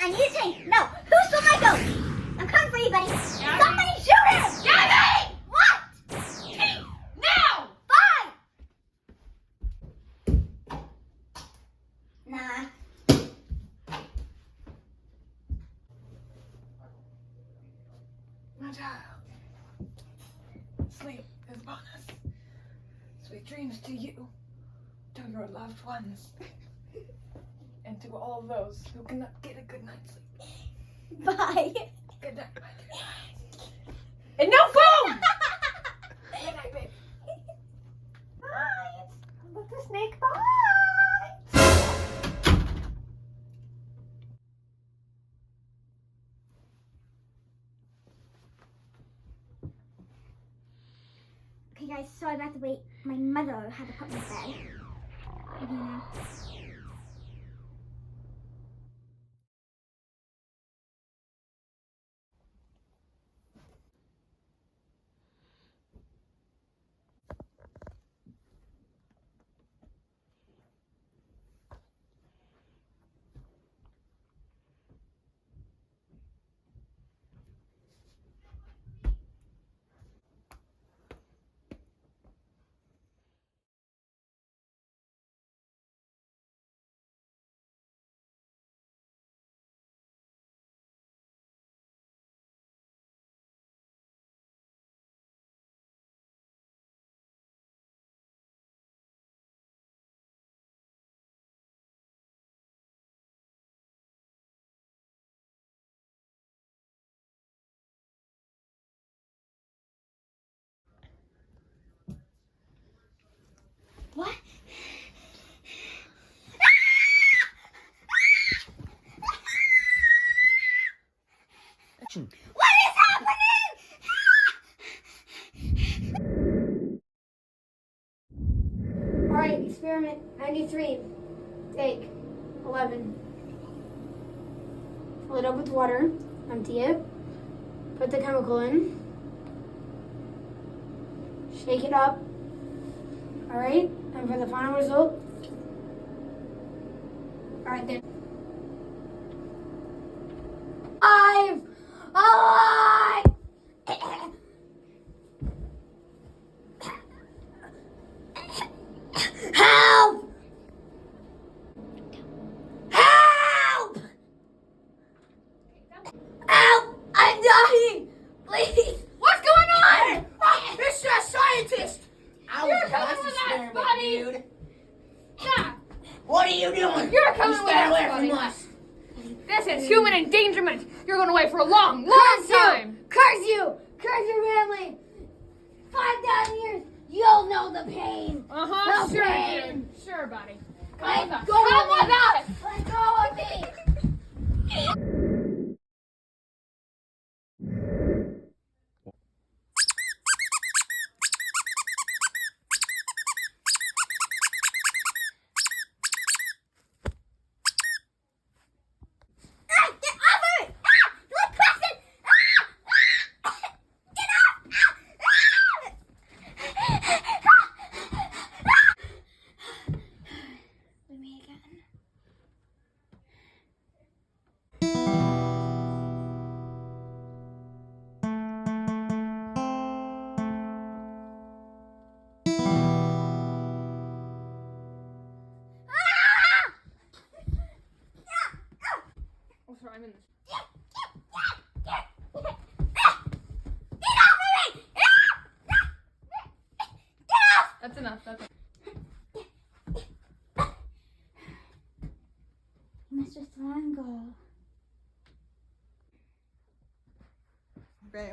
I need a change. No, who stole my goat? I'm coming for you, buddy. Gabby. Somebody shoot him! Gabby! What? Now! Bye! Nah. My child, sleep is upon us. Sweet dreams to you, to your loved ones, and to all those who cannot get a good night's sleep. Bye. Good night, my dear. And no phone! Good night, babe. Bye. Let the snake bye. Okay guys, sorry about the wait. My mother had to put me to bed. Yeah. What? What is happening? Alright, experiment 93. Take 11. Fill it up with water. Empty it. Put the chemical in. Shake it up. Alright, and for the final result. Alright then. Alive! Alive! Help! Help! Help! I'm dying! Please! What's going on? Mr. Scientist! I You're was a coming test with us, experiment, buddy. dude. Stop! What are you doing? You're coming You with stay us, away buddy. from us. This is human endangerment. You're going away for a long, long Curse time. you! Curse you! Curse your family! 5,000 years, you'll know the pain! Uh-huh, No sure, pain. dude. Sure, buddy. Let Come with us. go Come of with me. us. Let go of me! Get off of it! Look, Preston! Get off! With me again. Oh, sorry, I'm in this. That's enough. That's enough. Mr. Triangle. Okay,